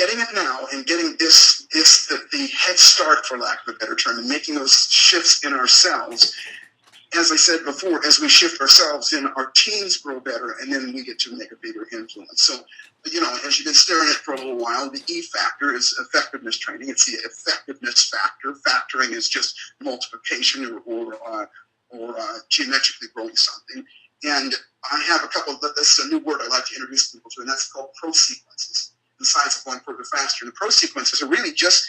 getting it now and getting the head start, for lack of a better term, and making those shifts in ourselves. As I said before, as we shift ourselves, then our teams grow better, and then we get to make a bigger influence. So, as you've been staring at it for a little while, the E factor is effectiveness training. It's the effectiveness factor. Factoring is just multiplication or geometrically growing something. And I have a couple. This is a new word I like to introduce people to, and that's called pro-sequences. The science of going further faster. And the pro-sequences are really just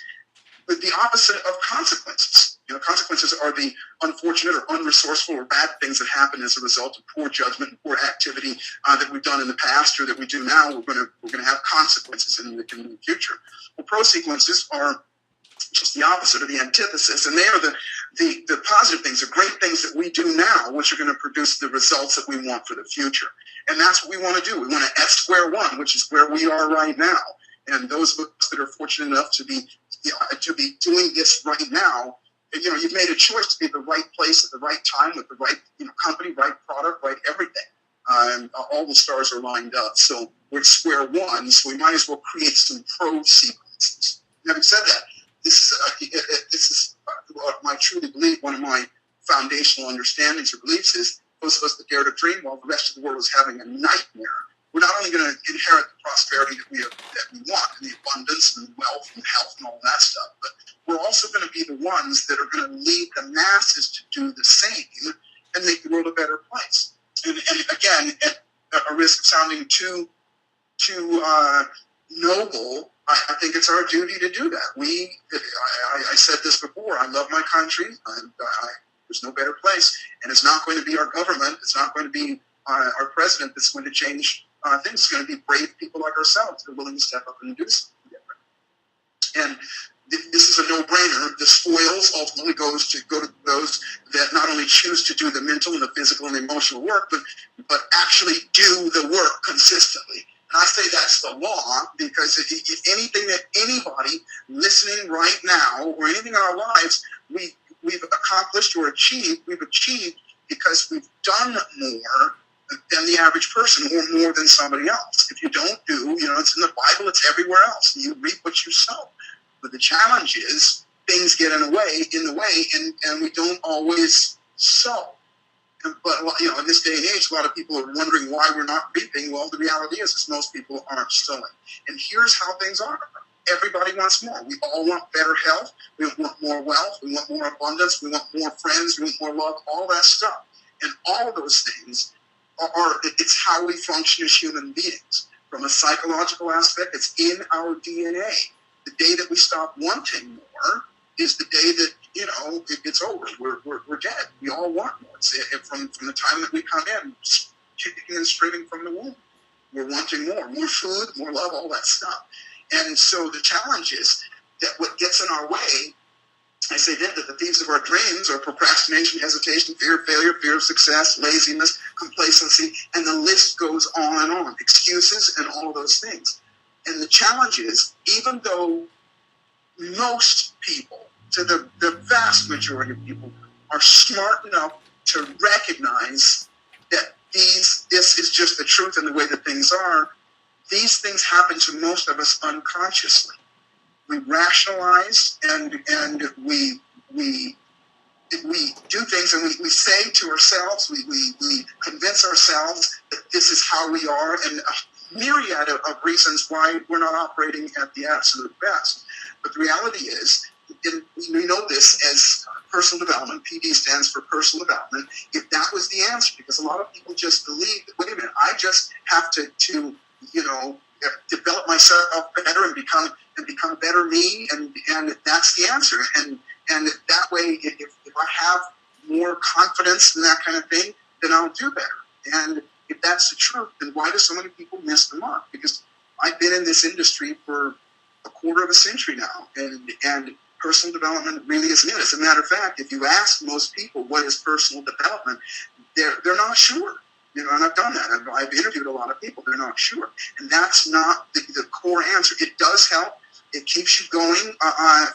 the opposite of consequences. Consequences are the unfortunate or unresourceful or bad things that happen as a result of poor judgment and poor activity that we've done in the past or that we do now. We're going to have consequences in the future. Well, pro-sequences are just the opposite or the antithesis, and they are the positive things, the great things that we do now, which are going to produce the results that we want for the future. And that's what we want to do. We want to at square one, which is where we are right now. And those of us that are fortunate enough to be doing this right now, you've made a choice to be at the right place at the right time with the right company, right product, right everything. And all the stars are lined up. So we're at square one, so we might as well create some pro-sequences. Having said that, this is what I truly believe one of my foundational understandings or beliefs is those of us that dare to dream while the rest of the world is having a nightmare. We're not only going to inherit the prosperity that we want, and the abundance and wealth and health and all that stuff, but we're also going to be the ones that are going to lead the masses to do the same and make the world a better place. And again, at a risk of sounding too noble, I think it's our duty to do that. I said this before, I love my country. There's no better place. And it's not going to be our government. It's not going to be our president that's going to change things. It's going to be brave people like ourselves that are willing to step up and do something different. And this is a no-brainer. The spoils ultimately go to those that not only choose to do the mental and the physical and the emotional work, but actually do the work consistently. And I say that's the law because if anything that anybody listening right now or anything in our lives we've accomplished or achieved, we've achieved because we've done more than the average person or more than somebody else. If you don't do, it's in the Bible, it's everywhere else. You reap what you sow. But the challenge is things get in the way, and we don't always sow. But in this day and age, a lot of people are wondering why we're not reaping. Well, the reality is most people aren't sowing. And here's how things are. Everybody wants more. We all want better health. We want more wealth. We want more abundance. We want more friends. We want more love, all that stuff. And all of those things it's how we function as human beings. From a psychological aspect, it's in our DNA. The day that we stop wanting more is the day that, it's over. We're dead. We all want more. It's from the time that we come in, kicking and screaming from the womb. We're wanting more food, more love, all that stuff. And so the challenge is that what gets in our way, I say then that the thieves of our dreams are procrastination, hesitation, fear of failure, fear of success, laziness, complacency, and the list goes on and on. Excuses and all of those things. And the challenge is, even though most people, to the vast majority of people, are smart enough to recognize that this is just the truth and the way that things are, these things happen to most of us unconsciously. We rationalize and we do things, and we say to ourselves, we convince ourselves that this is how we are, and a myriad of reasons why we're not operating at the absolute best. But the reality is, and we know this as personal development, PD stands for personal development, if that was the answer, because a lot of people just believe that, wait a minute, I just have to develop myself better and become a better me, and that's the answer. And that way, if I have more confidence in that kind of thing, then I'll do better. And if that's the truth, then why do so many people miss the mark? Because I've been in this industry for a quarter of a century now, and personal development really isn't it. As a matter of fact, if you ask most people what is personal development, they're not sure. And I've done that. I've interviewed a lot of people. They're not sure. And that's not the core answer. It does help. It keeps you going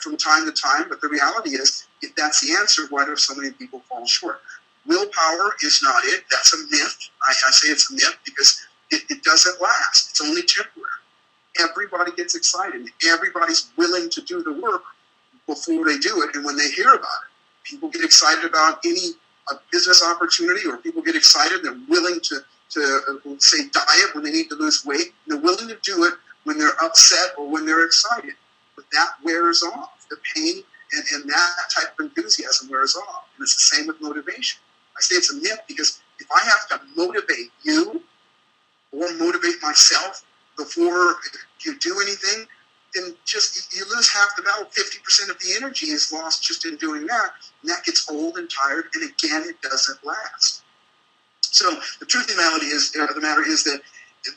from time to time. But the reality is, if that's the answer, why do so many people fall short? Willpower is not it. That's a myth. I say it's a myth because it doesn't last. It's only temporary. everybody gets excited. Everybody's willing to do the work before they do it. And when they hear about it, people get excited about any business opportunity, or people get excited. They're willing to say diet when they need to lose weight. They're willing to do it when they're upset or when they're excited. But that wears off. The pain and that type of enthusiasm wears off. And it's the same with motivation. I say it's a myth because if I have to motivate you or motivate myself before you do anything, then just you lose half the battle. 50% of the energy is lost just in doing that, and that gets old and tired, and again, it doesn't last. So the truth of the matter is that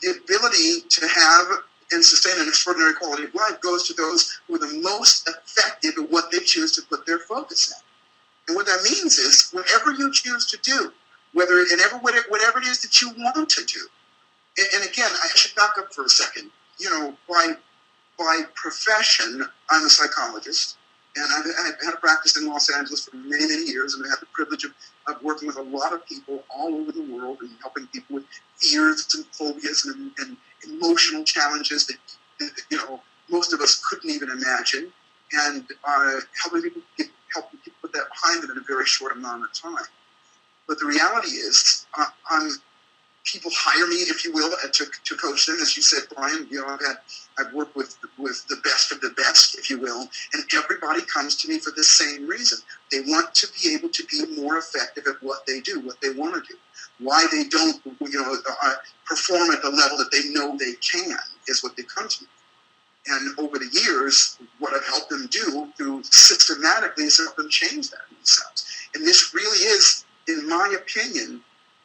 the ability to have and sustain an extraordinary quality of life goes to those who are the most effective at what they choose to put their focus in. And what that means is, whatever you choose to do, whatever it is that you want to do, and again, I should back up for a second. By profession, I'm a psychologist, and I've had a practice in Los Angeles for many, many years, and I had the privilege of working with a lot of people all over the world and helping people with fears and phobias and emotional challenges that most of us couldn't even imagine, and helping people put that behind them in a very short amount of time. But the reality is, people hire me, if you will, to coach them. As you said, Brian, I've worked with the best of the best, if you will, and everybody comes to me for the same reason. They want to be able to be more effective at what they do, what they want to do. Why they don't, perform at the level that they know they can is what they come to me. And over the years, what I've helped them do through systematically is help them change that in themselves. And this really is, in my opinion,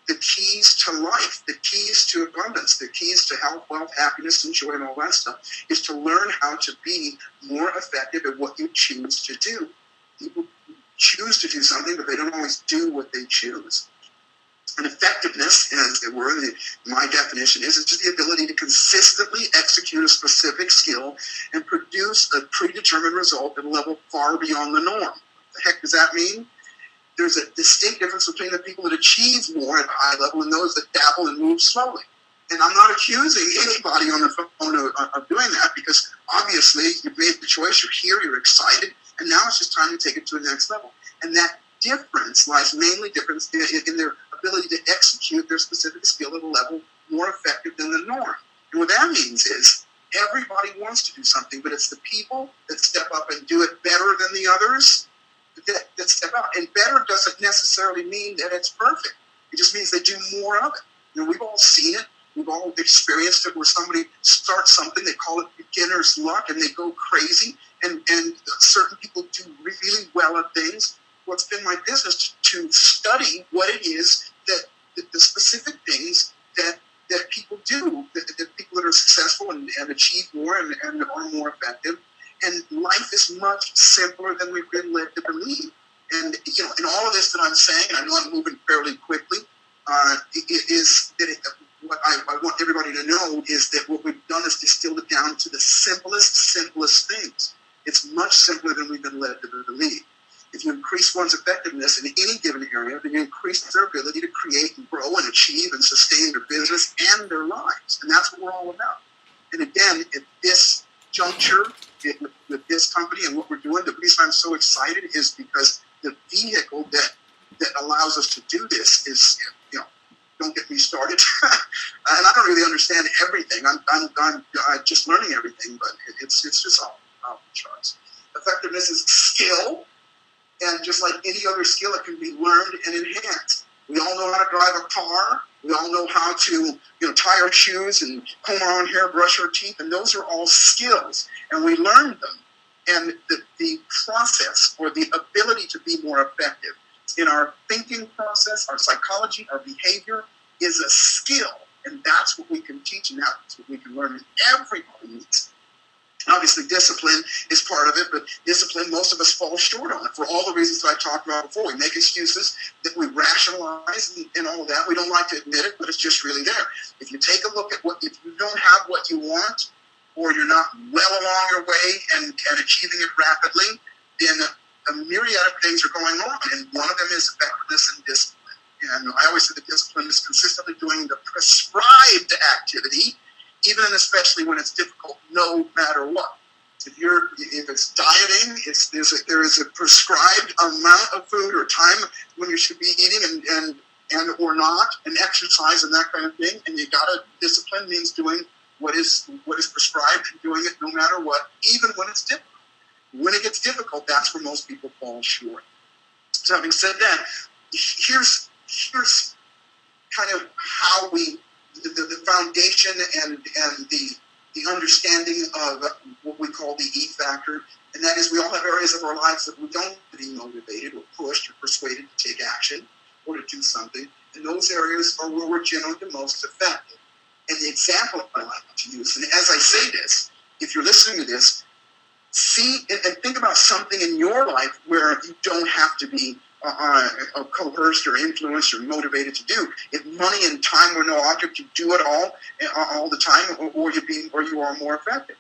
the keys to life, the keys to abundance, the keys to health, wealth, happiness, and joy, and all that stuff, is to learn how to be more effective at what you choose to do. People choose to do something, but they don't always do what they choose. And effectiveness, as it were, my definition is just the ability to consistently execute a specific skill and produce a predetermined result at a level far beyond the norm. What the heck does that mean? There's a distinct difference between the people that achieve more at a high level and those that dabble and move slowly. And I'm not accusing anybody on the phone of doing that, because obviously you've made the choice, you're here, you're excited, and now it's just time to take it to the next level. And that difference lies mainly in their ability to execute their specific skill at a level more effective than the norm. And what that means is everybody wants to do something, but it's the people that step up and do it better than the others that step out. And better doesn't necessarily mean that it's perfect. It just means they do more of it. We've all seen it. We've all experienced it, where somebody starts something, they call it beginner's luck, and they go crazy. And certain people do really well at things. Well, it's been my business to study what it is that the specific things that people do, that people that are successful and achieve more and are more effective. And life is much simpler than we've been led to believe. And, in all of this that I'm saying, and I know I'm moving fairly quickly, what I want everybody to know is that what we've done is distilled it down to the simplest things. It's much simpler than we've been led to believe. If you increase one's effectiveness in any given area, then you increase their ability to create and grow and achieve and sustain their business and their lives. And that's what we're all about. And again, at this juncture, with this company and what we're doing, the reason I'm so excited is because the vehicle that allows us to do this is, don't get me started. And I don't really understand everything. I'm just learning everything, but it's just all off the charts. Effectiveness is skill, and just like any other skill, it can be learned and enhanced. We all know how to drive a car. We all know how to, tie our shoes and comb our own hair, brush our teeth, and those are all skills, and we learn them. And the process, or the ability to be more effective in our thinking process, our psychology, our behavior, is a skill, and that's what we can teach, and that's what we can learn. And everybody needs. Obviously, discipline is part of it, but discipline, most of us fall short on it for all the reasons that I talked about before. We make excuses, that we rationalize and all of that. We don't like to admit it, but it's just really there. If you take a look at if you don't have what you want, or you're not well along your way and achieving it rapidly, then a myriad of things are going on, and one of them is effectiveness and discipline. And I always say that discipline is consistently doing the prescribed activity even and especially when it's difficult, no matter what. If it's dieting, there is a prescribed amount of food or time when you should be eating and or not, and exercise and that kind of thing. And you gotta, discipline means doing what is prescribed and doing it no matter what, even when it's difficult. When it gets difficult, that's where most people fall short. So having said that, here's kind of how the foundation and the understanding of what we call the E factor, and that is we all have areas of our lives that we don't be motivated or pushed or persuaded to take action or to do something, and those areas are where we're generally the most effective. And the example I like to use, and as I say this, if you're listening to this, see and think about something in your life where you don't have to be coerced or influenced or motivated to do. If money and time were no object, you do it all the time, or you are more effective.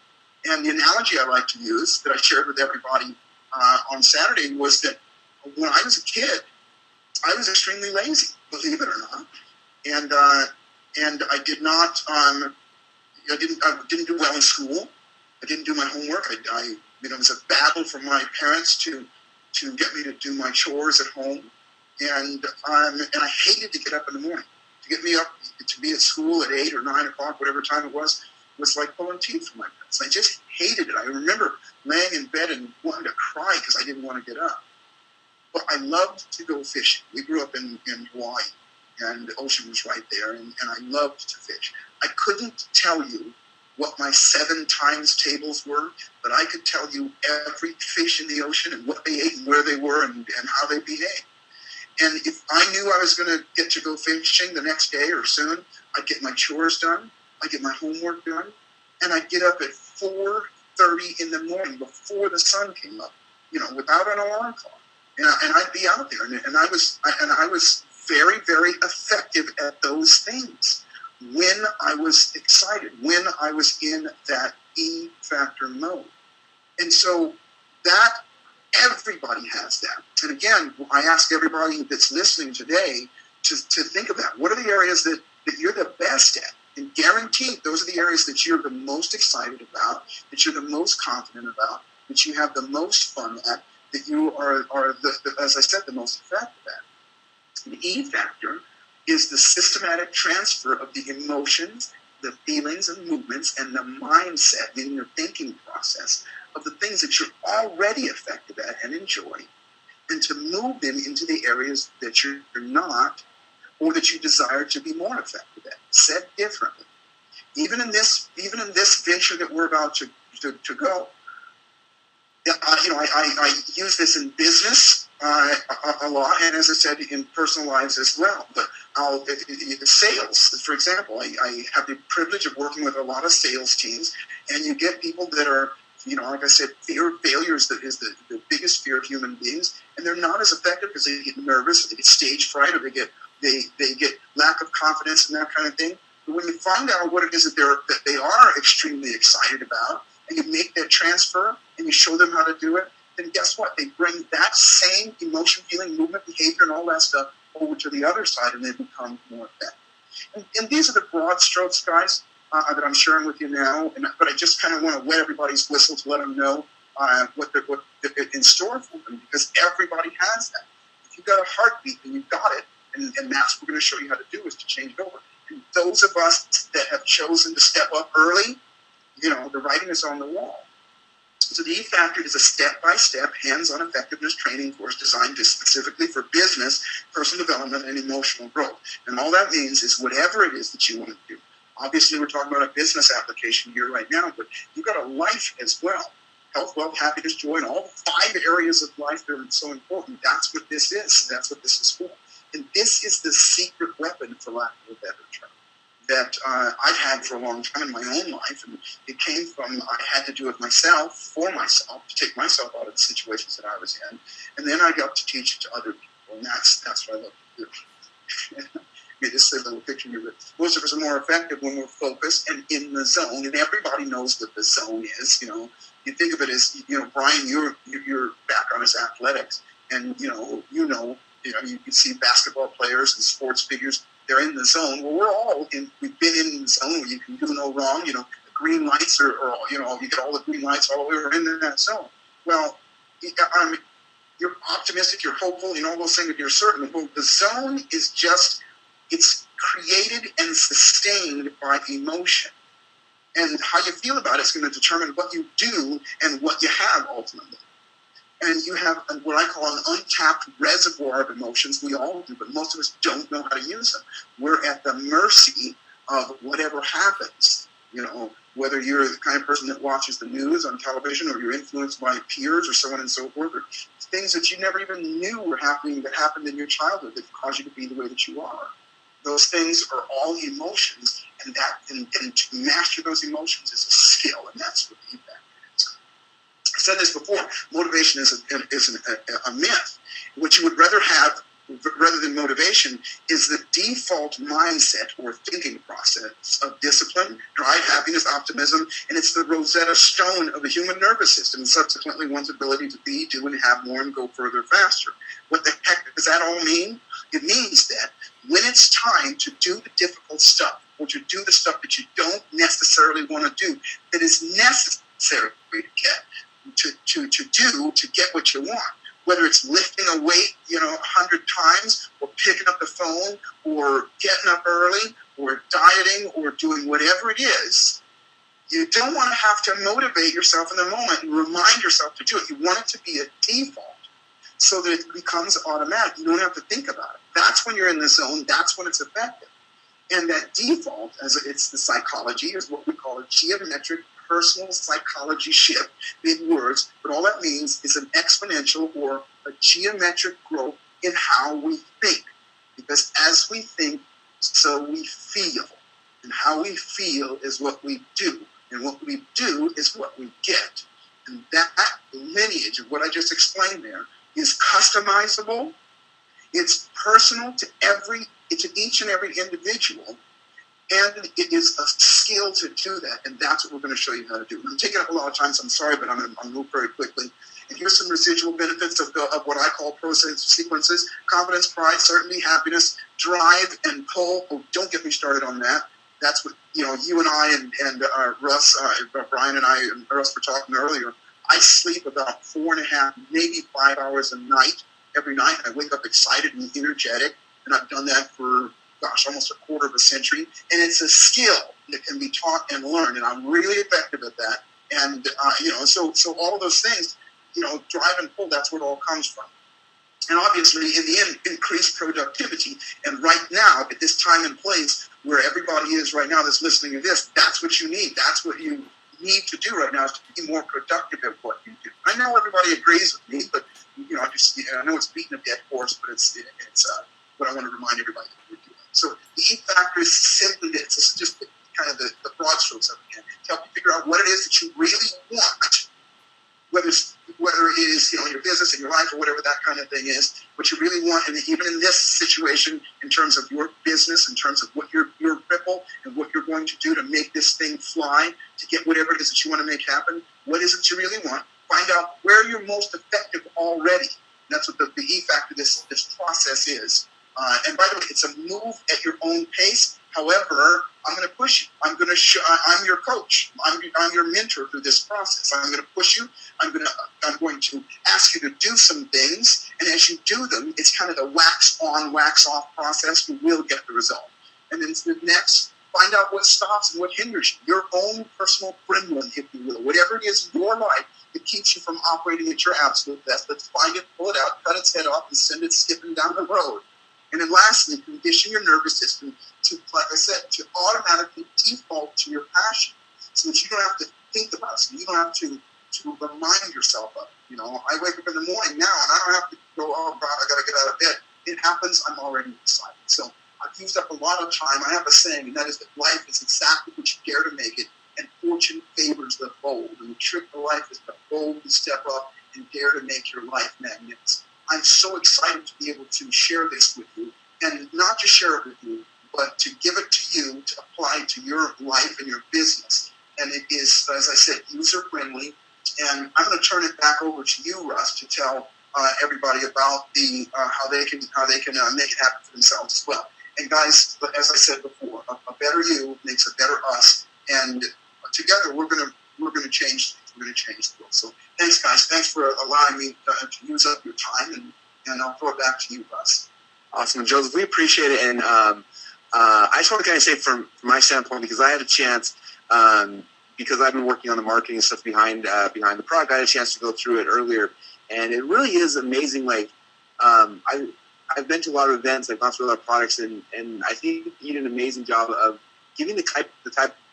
And the analogy I like to use that I shared with everybody on Saturday was that when I was a kid, I was extremely lazy, believe it or not, and I did not. I didn't do well in school. I didn't do my homework. It was a battle for my parents to get me to do my chores at home, and I hated to get up in the morning. To get me up to be at school at 8 or 9 o'clock, whatever time it was like pulling teeth for my parents. I just hated it. I remember laying in bed and wanting to cry because I didn't want to get up. But I loved to go fishing. We grew up in Hawaii, and the ocean was right there, and I loved to fish. I couldn't tell you what my 7 times tables were, but I could tell you every fish in the ocean and what they ate and where they were and how they behaved. And if I knew I was going to get to go fishing the next day or soon, I'd get my chores done, I'd get my homework done, and I'd get up at 4:30 in the morning before the sun came up, without an alarm clock. And I'd be out there, and I was very, very effective at those things when I was excited, when I was in that E factor mode. And so that everybody has that. And again, I ask everybody that's listening today to think of that. What are the areas that you're the best at? And guaranteed, those are the areas that you're the most excited about, that you're the most confident about, that you have the most fun at, that you are as I said, the most effective at. The E factor is the systematic transfer of the emotions, the feelings and movements, and the mindset, meaning your thinking process, of the things that you're already effective at and enjoy, and to move them into the areas that you're not, or that you desire to be more effective at. Said differently, even in this venture that we're about to go, I use this in business a lot, and as I said, in personal lives as well. But sales, for example, I have the privilege of working with a lot of sales teams, and you get people that are, like I said, fear of failure is the biggest fear of human beings, and they're not as effective because they get nervous, or they get stage fright, or they get lack of confidence and that kind of thing. But when you find out what it is that they are extremely excited about, and you make that transfer and you show them how to do it, then guess what? They bring that same emotion, feeling, movement, behavior, and all that stuff over to the other side, and they become more effective. And these are the broad strokes, guys, that I'm sharing with you now. But I just kind of want to wet everybody's whistle to let them know what they're in store for them, because everybody has that. If you've got a heartbeat, then you've got it, and that's what we're going to show you how to do, is to change it over. And those of us that have chosen to step up early, the writing is on the wall. So the E Factor is a step-by-step, hands-on effectiveness training course designed specifically for business, personal development, and emotional growth. And all that means is whatever it is that you want to do. Obviously, we're talking about a business application here right now, but you've got a life as well. Health, wealth, happiness, joy, and all the 5 areas of life that are so important. That's what this is. That's what this is for. And this is the secret weapon, for lack of a better term, that I've had for a long time in my own life. And it came from, I had to do it myself, for myself, to take myself out of the situations that I was in. And then I got to teach it to other people. And that's what I love to do. You just say a little picture here. Most of us are more effective when we're focused and in the zone. And everybody knows what the zone is. You think of it as, Brian, your background is athletics. And, you see basketball players and sports figures. they're in the zone. Well, we've been in the zone where you can do no wrong. The green lights or you get all the green lights all the way. We're in that zone. Well, you're optimistic, you're hopeful, all those things, you're certain. Well, the zone is it's created and sustained by emotion. And how you feel about it is going to determine what you do and what you have ultimately. And you have what I call an untapped reservoir of emotions. We all do, but most of us don't know how to use them. We're at the mercy of whatever happens. Whether you're the kind of person that watches the news on television, or you're influenced by peers or so on and so forth, or things that you never even knew were happening that happened in your childhood that caused you to be the way that you are. Those things are all emotions, and to master those emotions is a skill, and that's what the impact is. I said this before, motivation is a myth. What you would rather have, rather than motivation, is the default mindset or thinking process of discipline, drive, happiness, optimism, and it's the Rosetta Stone of the human nervous system, and subsequently one's ability to be, do, and have more and go further faster. What the heck does that all mean? It means that when it's time to do the difficult stuff, or to do the stuff that you don't necessarily want to do, that is necessary to get what you want. Whether it's lifting a weight, 100 times, or picking up the phone, or getting up early, or dieting, or doing whatever it is, you don't want to have to motivate yourself in the moment and remind yourself to do it. You want it to be a default so that it becomes automatic. You don't have to think about it. That's when you're in the zone. That's when it's effective. And that default, as it's the psychology, is what we call a geometric personal psychology shift, big words, but all that means is an exponential or a geometric growth in how we think. Because as we think, so we feel. And how we feel is what we do. And what we do is what we get. And that lineage of what I just explained there is customizable. It's personal to each and every individual. And it is a skill to do that, and that's what we're going to show you how to do. I'm taking up a lot of time, so I'm sorry, but I'm going to move very quickly. And here's some residual benefits of what I call process sequences: confidence, pride, certainty, happiness, drive, and pull. Oh, don't get me started on that. That's what you and I and Russ, Brian and I and Russ were talking earlier. I sleep about 4.5, maybe 5 hours a night every night. I wake up excited and energetic, and I've done that for almost a quarter of a century, and it's a skill that can be taught and learned, and I'm really effective at that. And so all of those things, drive and pull, that's where it all comes from. And obviously, in the end, increased productivity. And right now, at this time and place where everybody is right now that's listening to this, that's what you need. That's what you need to do right now, is to be more productive at what you do. I know everybody agrees with me, but I know it's beating a dead horse, but it's what I want to remind everybody that we're doing. So the E factor is simply this. This is just kind of the broad strokes of it. To help you figure out what it is that you really want, whether it is in your business, in your life, or whatever that kind of thing is, what you really want, and even in this situation, in terms of your business, in terms of what your ripple and what you're going to do to make this thing fly, to get whatever it is that you want to make happen, what is it you really want? Find out where you're most effective already. And that's what the E factor, this process is. And by the way, it's a move at your own pace. However, I'm going to push you. I'm I'm your coach. I'm your mentor through this process. I'm going to push you. I'm going to ask you to do some things. And as you do them, it's kind of the wax on, wax off process. You will get the result. And then the next, find out what stops and what hinders you. Your own personal gremlin, if you will. Whatever it is in your life that keeps you from operating at your absolute best. Let's find it, pull it out, cut its head off, and send it skipping down the road. And then lastly, condition your nervous system to, like I said, to automatically default to your passion, so that you don't have to think about it, so you don't have to remind yourself of it. I wake up in the morning now, and I don't have to go, oh, God, I got to get out of bed. It happens, I'm already excited. So I've used up a lot of time. I have a saying, and that is that life is exactly what you dare to make it, and fortune favors the bold. And the trick of life is to boldly step up and dare to make your life magnificent. I'm so excited to be able to share this with you, and not just share it with you, but to give it to you to apply to your life and your business. And it is, as I said, user-friendly. And I'm going to turn it back over to you, Russ, to tell everybody about how they can make it happen for themselves as well. And guys, as I said before, a better you makes a better us, and together we're gonna change things. We're gonna change the world. So thanks, guys. Thanks for allowing me to use up your time, and I'll throw it back to you, Russ. Awesome, Joseph. We appreciate it, and I just want to kind of say from my standpoint, because I had a chance, because I've been working on the marketing stuff behind the product, I had a chance to go through it earlier, and it really is amazing. Like, I've been to a lot of events, I've gone through a lot of products, and I think you did an amazing job of giving the type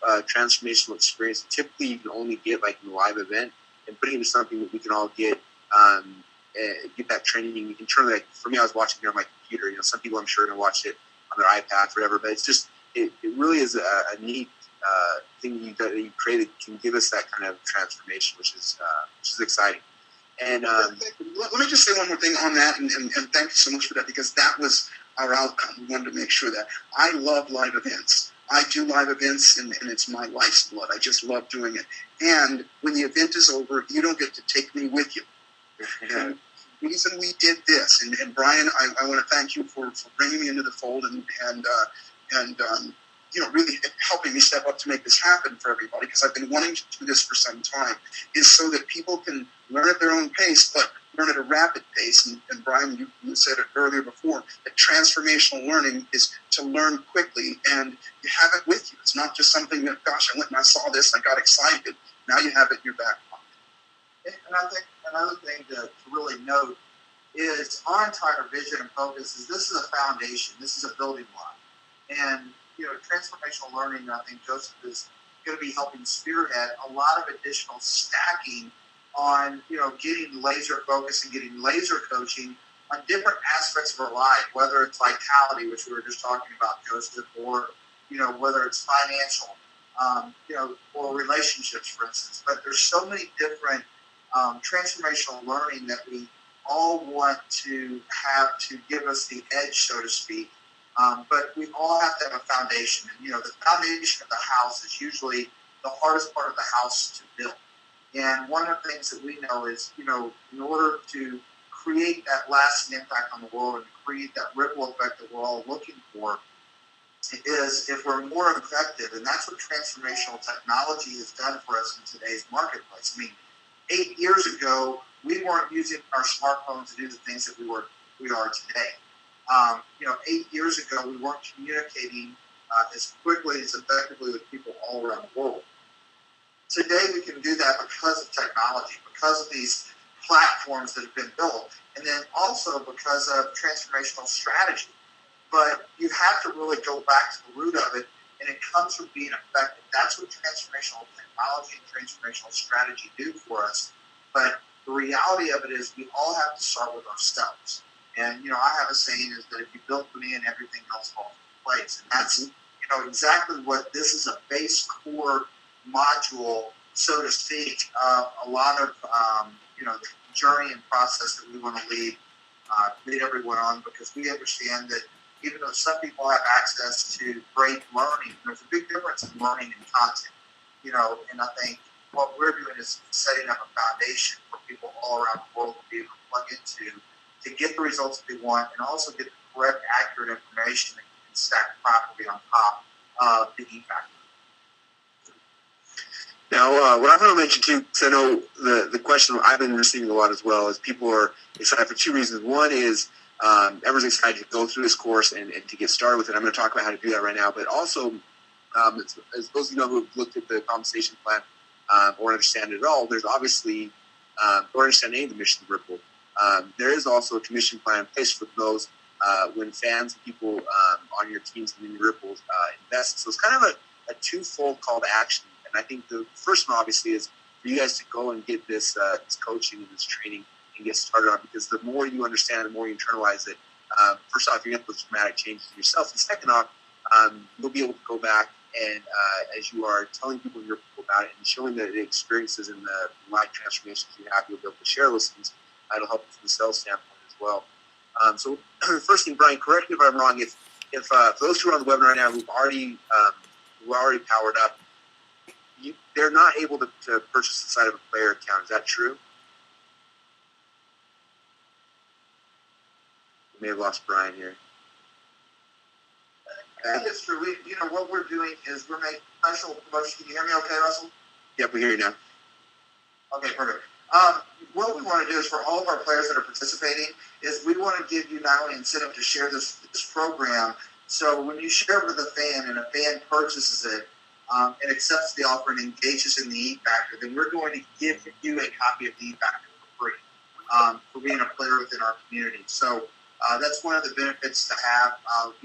of transformational experience that typically you can only get like in a live event, and putting it into something that we can all get that training internally. Like for me, I was watching it on my computer. You know, some people I'm sure are going to watch it on their iPad or whatever, but it's just it really is a neat thing that you created, can give us that kind of transformation, which is exciting. And let me just say one more thing on that, and thank you so much for that, because that was our outcome. We wanted to make sure that I love live events. I do live events, and it's my life's blood. I just love doing it. And when the event is over, you don't get to take me with you. And the reason we did this, and Brian, I want to thank you for bringing me into the fold and you know, really helping me step up to make this happen for everybody, because I've been wanting to do this for some time, is so that people can learn at their own pace, but learn at a rapid pace. And Brian, you said it earlier before, that transformational learning is to learn quickly, and you have it with you. It's not just something that, gosh, I went and I saw this, I got excited. Now you have it in your back pocket. And I think another thing to really note is our entire vision and focus is this is a foundation. This is a building block. And, you know, transformational learning, I think Joseph is going to be helping spearhead a lot of additional stacking on, you know, getting laser focus and getting laser coaching on different aspects of our life, whether it's vitality, which we were just talking about, Joseph, or, you know, whether it's financial, you know, or relationships, for instance. But there's so many different transformational learning that we all want to have to give us the edge, so to speak. But we all have to have a foundation. And, you know, the foundation of the house is usually the hardest part of the house to build. And one of the things that we know is, you know, in order to create that lasting impact on the world and create that ripple effect that we're all looking for, is if we're more effective. And that's what transformational technology has done for us in today's marketplace. I mean, 8 years ago, we weren't using our smartphones to do the things that we are today. You know, 8 years ago, we weren't communicating as quickly, as effectively with people all around the world. Today, we can do that because of technology, because of these platforms that have been built, and then also because of transformational strategy. But you have to really go back to the root of it, and it comes from being effective. That's what transformational technology and transformational strategy do for us. But the reality of it is we all have to start with ourselves. And, you know, I have a saying is that if you build me and everything else falls into place. And that's, you know, exactly what this is, a base core module, so to speak, of a lot of, you know, the journey and process that we want to lead everyone on, because we understand that even though some people have access to great learning, there's a big difference in learning and content, you know, and I think what we're doing is setting up a foundation for people all around the world to be able to plug into to get the results that they want, and also get the correct, accurate information that can stack properly on top of the e-factor. Now, what I want to mention too, because I know the question I've been receiving a lot as well, is people are excited for two reasons. One is everyone's excited to go through this course and to get started with it. I'm going to talk about how to do that right now. But also, as those of you know who have looked at the compensation plan or understand it at all, there's obviously, or understand any of the mission of Ripple, there is also a commission plan in place for those when fans and people on your teams and in your Ripples invest. So it's kind of a twofold call to action. And I think the first one, obviously, is for you guys to go and get this coaching and this training and get started on, because the more you understand, the more you internalize it, first off, you're going to put dramatic changes in yourself. And second off, you'll be able to go back and as you are telling people in your people about it and showing the experiences and the life transformations you have, you'll be able to share those things. It'll help from the sales standpoint as well. So first thing, Brian, correct me if I'm wrong. If those who are on the webinar right now who are already powered up, they're not able to purchase the side of a player account. Is that true? We may have lost Brian here. It's true. What we're doing is we're making special promotion. Can you hear me okay, Russell? Yep, we hear you now. Okay, perfect. What we want to do is for all of our players that are participating is we want to give you not only incentive to share this program. So when you share it with a fan and a fan purchases it and accepts the offer and engages in the E-Factor, then we're going to give you a copy of the E-Factor for free for being a player within our community. So that's one of the benefits to have.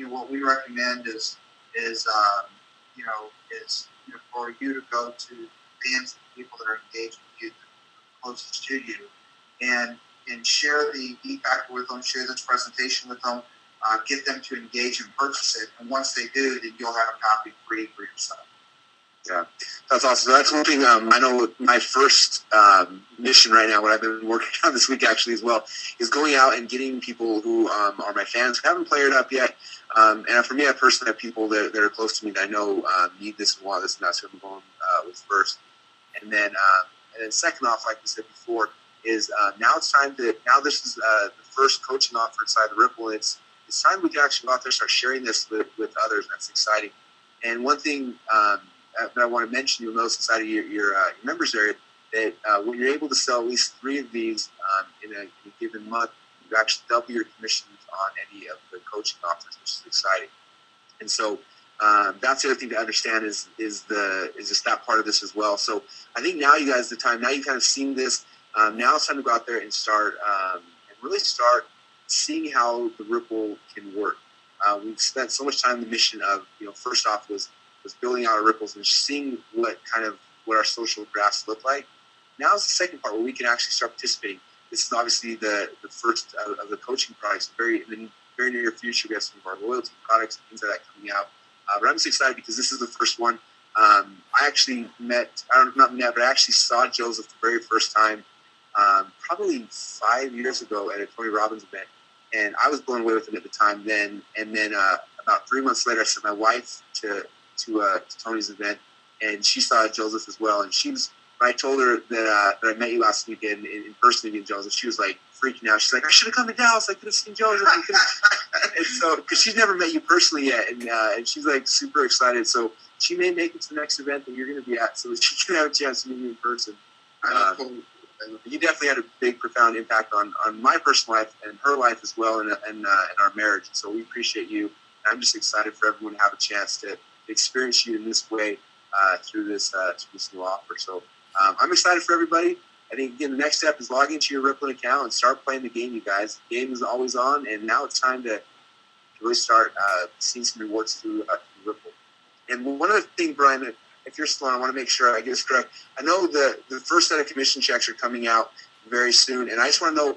What we recommend is for you to go to fans and people that are engaged with you, closest to you, and share the E-Factor with them, share this presentation with them, get them to engage and purchase it. And once they do, then you'll have a copy free for yourself. Yeah, that's awesome. So that's one thing I know my first mission right now, what I've been working on this week actually as well, is going out and getting people who are my fans who haven't played up yet. And for me, I personally have people that are close to me that I know need this and want this, and that's who I'm going with first. And then second off, like we said before, is now it's time to, now this is the first coaching offer inside the Ripple. It's time we can actually go out there and start sharing this with others. That's exciting. And one thing that I want to mention, you'll notice inside of your members area that when you're able to sell at least 3 of these in a given month, you actually double your commissions on any of the coaching offers, which is exciting. And so that's the other thing to understand is just that part of this as well. So I think now you guys, now you've kind of seen this. Now it's time to go out there and start and really start seeing how the Ripple can work. We've spent so much time in the mission of, first off was building out our ripples and seeing what our social graphs look like. Now is the second part where we can actually start participating. This is obviously the first of the coaching products. In the very near future, we have some of our loyalty products and things like that coming out. But I'm just excited because this is the first one. I actually I actually saw Joseph the very first time, probably 5 years ago at a Tony Robbins event. And I was blown away with him at the time then. And then about 3 months later, I sent my wife to Tony's event, and she saw Joseph as well. And when I told her that I met you last weekend in person meeting Joseph, she was like freaking out. She's like, I should have come to Dallas. I could have seen Joseph. And so, because she's never met you personally yet, and she's like super excited. So she may make it to the next event that you're going to be at, so that she can have a chance to meet you in person. You definitely had a big, profound impact on my personal life and her life as well, and our marriage. So we appreciate you. I'm just excited for everyone to have a chance to experience you in this way through this new offer. So I'm excited for everybody. I think, again, the next step is log into your Ripple account and start playing the game, you guys. The game is always on, and now it's time to really start seeing some rewards through Ripple. And one other thing, Brian, if you're still on, I want to make sure I get this correct. I know the first set of commission checks are coming out very soon, and I just want to know,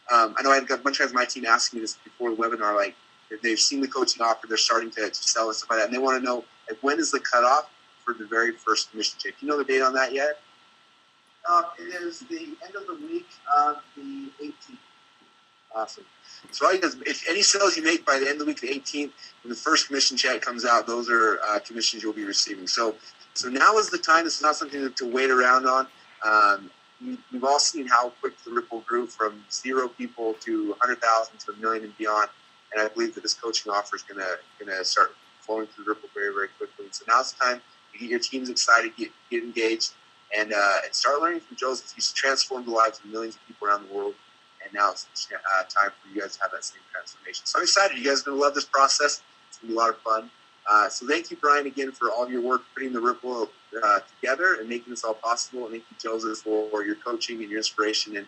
I know I had a bunch of guys on my team asking me this before the webinar, like, if they've seen the coaching offer, they're starting to sell and stuff like that, and they want to know, like, when is the cutoff for the very first commission check? Do you know the date on that yet? It is the end of the week of the 18th. Awesome. So all you guys, if any sales you make by the end of the week, the 18th, when the first commission check comes out, those are commissions you'll be receiving. So now is the time. This is not something to wait around on. We've all seen how quick the Ripple grew from 0 people to 100,000 to 1 million and beyond. And I believe that this coaching offer is gonna start flowing through Ripple very, very quickly. So now's the time to get your teams excited, get engaged, and start learning from Joseph. He's transformed the lives of millions of people around the world. And now it's time for you guys to have that same transformation. So I'm excited. You guys are going to love this process. It's going to be a lot of fun. So thank you, Brian, again, for all of your work putting the Ripple together and making this all possible. And thank you, Joseph, for your coaching and your inspiration and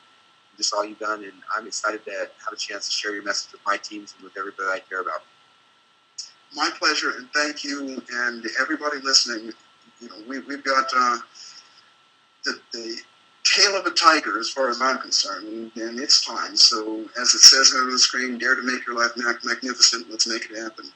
just all you've done. And I'm excited to have a chance to share your message with my teams and with everybody I care about. My pleasure, and thank you, and everybody listening. We've got the tail of a tiger as far as I'm concerned, and it's time. So as it says on the screen, dare to make your life magnificent. Let's make it happen.